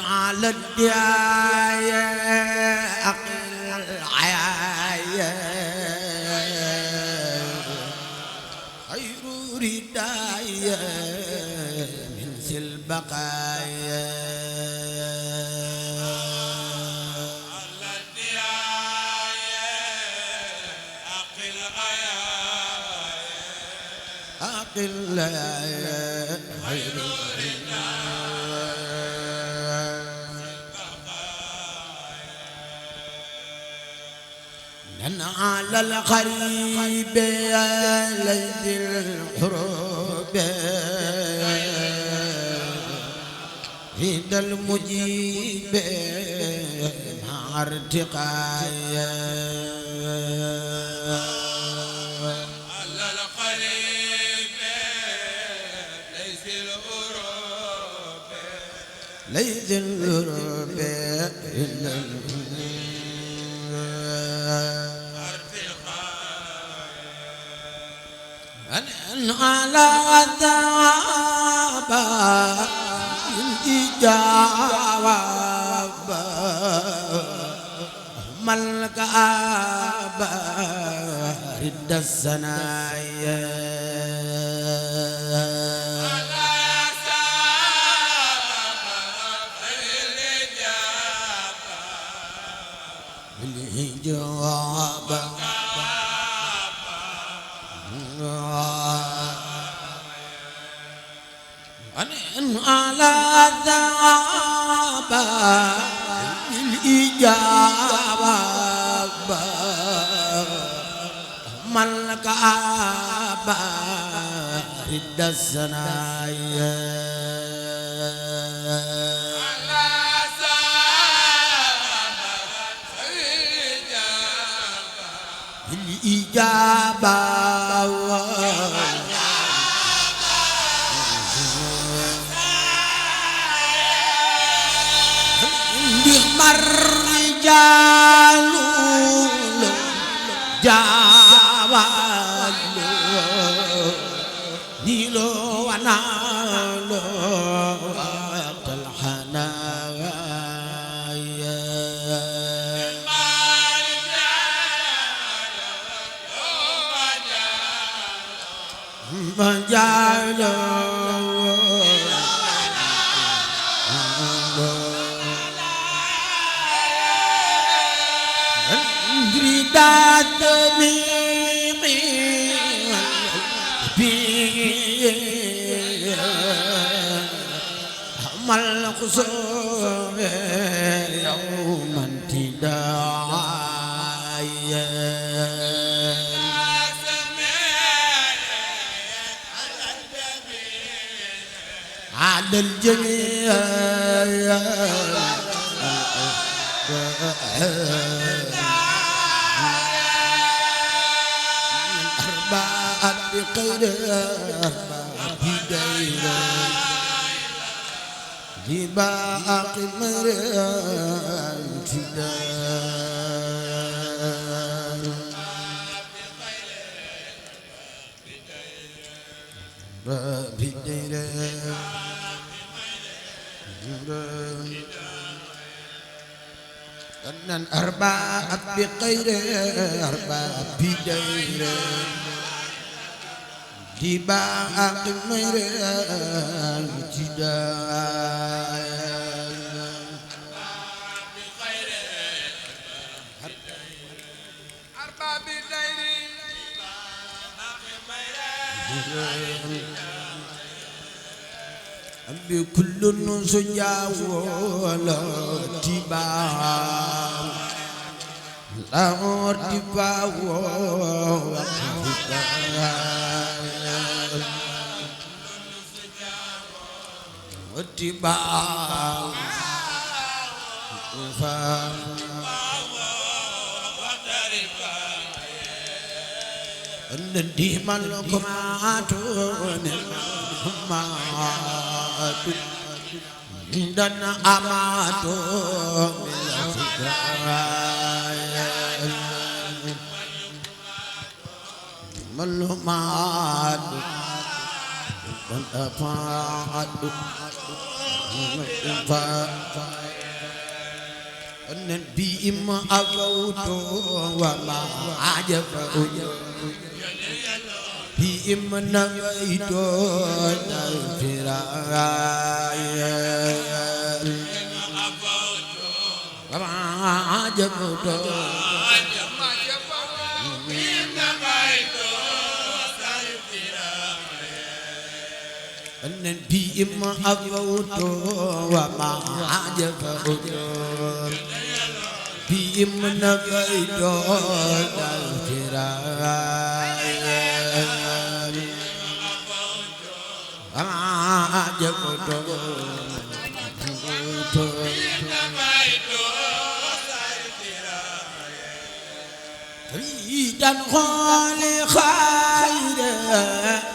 على الداية أقل العياية خير رداية من ذي البقايا على الداية أقل العياية أقل العياية خير على القريب ليث الحروب عند المجيب مع ارتقايا على القريب ليس الأوروب ليث الحروب أن على الذهاب الإجابة ملك آبا رد السنايا على سبب الإجابة أن على الذهاب الإجابة ملك آبا رد السنايا على سبب الإجابة الرجال جاوال نيلو ونالو الحنايا مجالو ذات ميقي بي عمل قصور يوما تداعيا على الجميع بخير بدير لباق مران تدار بدير أن أربعة بخير أربعة بدير لباق مران تدار أرباب الليل بكل سجا ولا تباع لا تباع وتباع الذي ملكم عاتون ماتو دنا أماتو ملومات دنا فاتو النبي ما أفوت وما عجبه في من نويت الفراق وما عجبه النبي ما أفوت وما عجبه في من نويت الفراق وما عجبه فريدا خالق خير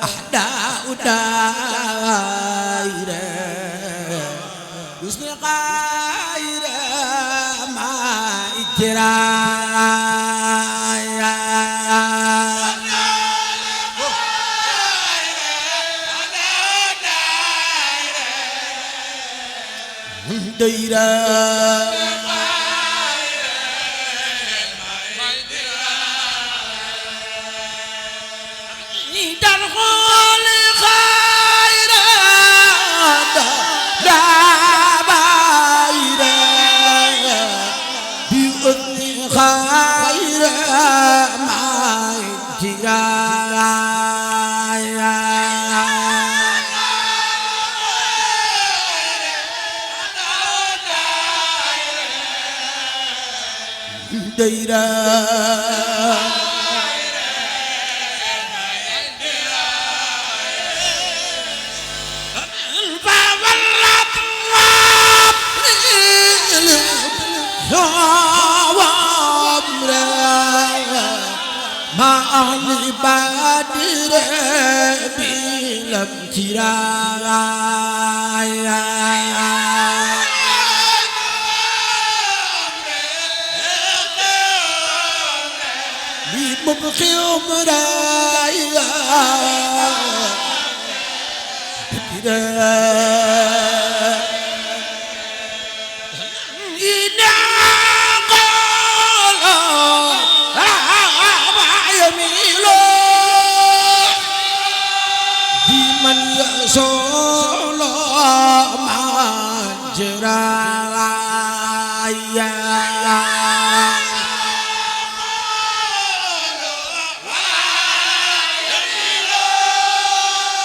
أحداء دائر يسني غير ما إجرايا دائرة ما أهل بدر بلم ترايا بمبخي عمرايا solo manjraya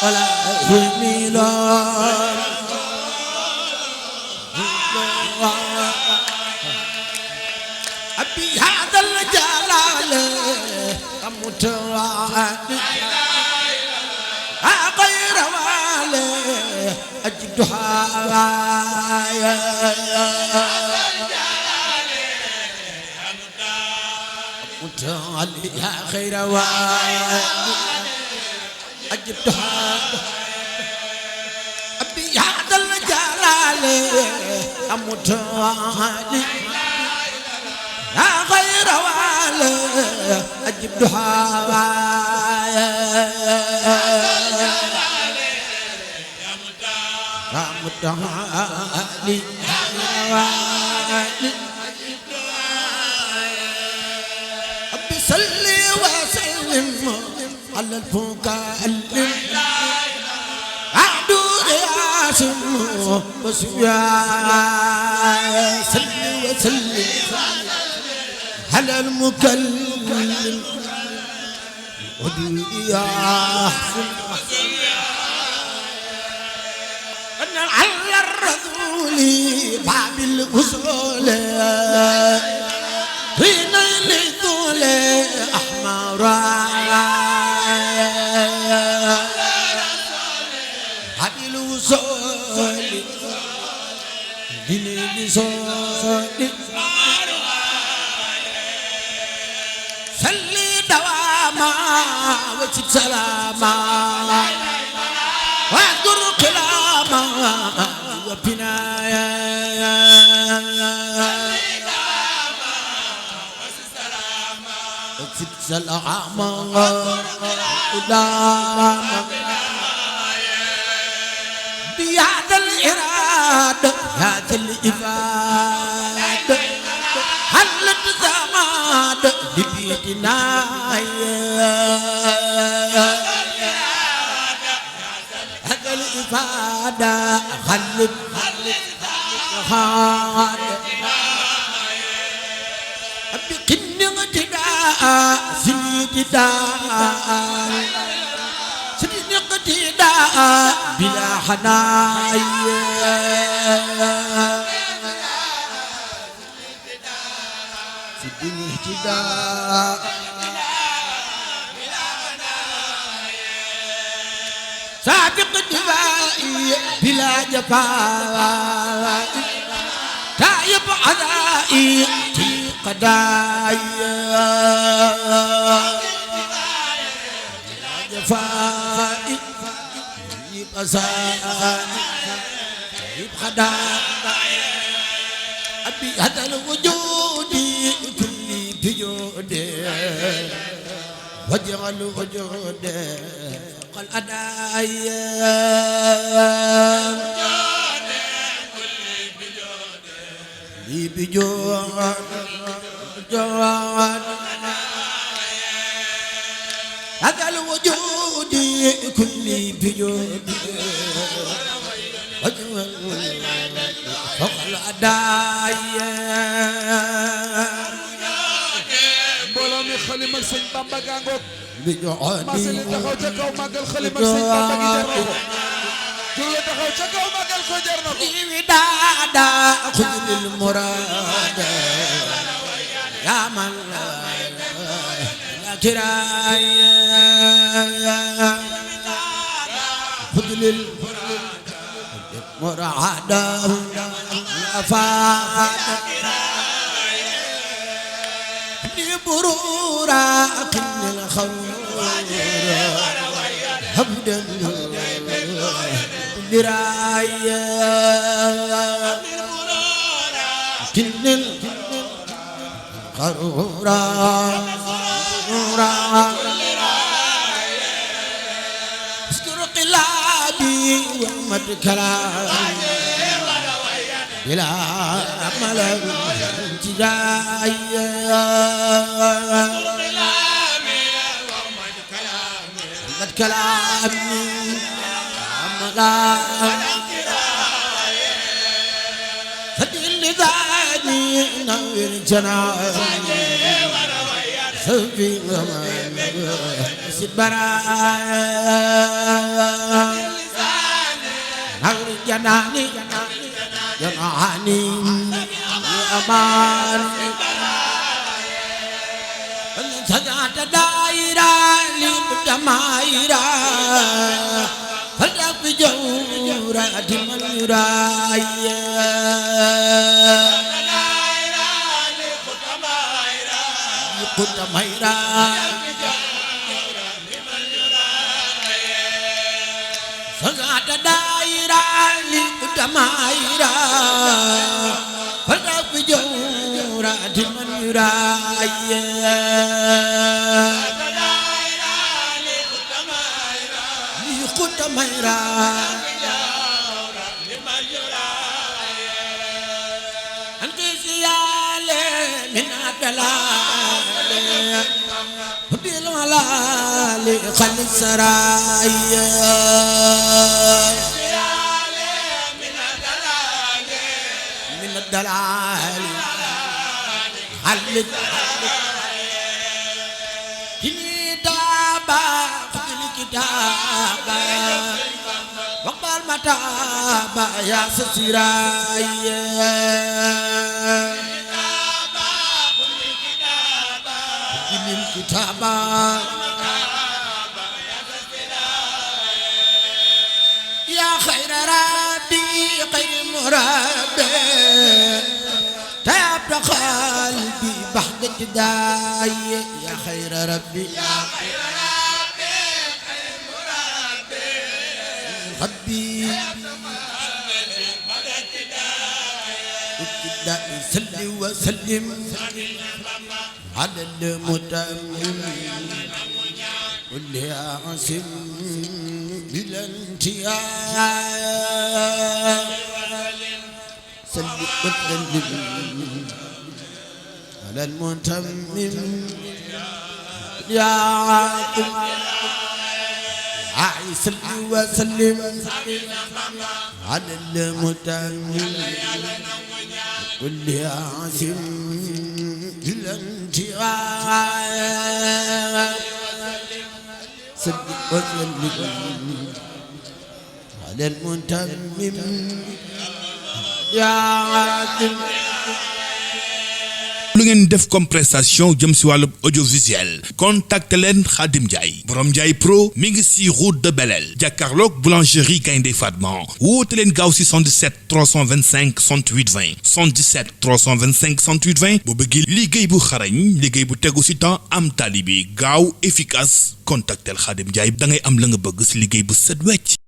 wala himilo abi hadal jalal amutawadi غير والي أجدها متعالي يا خير والي أجدها أبي هذا الجلال متعالي يا خير والي أجدها متعالي أبي صلي وسلم على الفقراء عبد ياسم وسيا صلي وسلم على المكلم ودي يا على الرسول باب الوصول في نيل ذول أحمر باب الوصول في نيل ذول صلي دواما وجب سلاما واذكر كلاما وبنايا وجب سلاما بهذا الإرادة الإفادة حلت زماد لبيتنا هذا الإفادة حلت بقن اقتداء سيد دار سيد اقتداء بلا حنايا سيد الاهتداء صادق دفائي بلا جفاء تايب عذائي في قدايا بلا جفاء تايب أسائي تايب قدايا أبي هذا الوجود كل بجود واجعل وجود قل أدايا لي بجود هذا الوجود كل بجود واجعل قل أدايا mi xalima sëñ Bamba gangok bi joxoon masali taxaw ca kaw màggal xalima sëñ Bamba gi jar na ko jóge taxaw ca kaw màggal ko jar na ko wi daada xudul murad ya man la kiray xudul murad afa برورا كن الخور هبدا برايا كن الخرورا استر قلابي ومد كلامي بلا عمل انتجايا مد كلامي عملا فدل ذاني نور جناي سبي غمان سيد برايا نور جناني جناني أمان سجعت دائرة لمتمايرة فلك جورة من يرايا متمايرة سجعت دائرة لمتمايرة فلك جورة من يرايا ميرا أنت سيالي من أدلالي بالولالي خل السرايا من الدلالي خل كتابا خذ الكتابا وقبل متابا يا سسرايا خذ الكتابا يا خير ربي خير مربي تاب قلبي بعد ابتداي يا خير ربي يا خير ربي خير مربي ربي ابتداء صل وسلم على المتمم واللي عاصم بلا انتهاء صل وسلم على المتمم يا عاقل صل وسلم على المتمم كل عاصم الانتهاء صل وسلم على المتمم يا عاقل lu ngeen def comme prestation jëm si wàllu audiovisuel contacte leen Khadim Ndiaye borom Ndiaye Pro mi ngi si route de Belel jàkkaarloog boulangerie Gaynde Fatma woote leen gaaw si 77 325 68 20 77 325 68 20 bu bëggee liggéey bu xarañ liggéey bu tegu si temps am tali bi gaaw efficace contactel Khadim Ndiaye da ngay am la nga bëgg si liggéey bu set wecc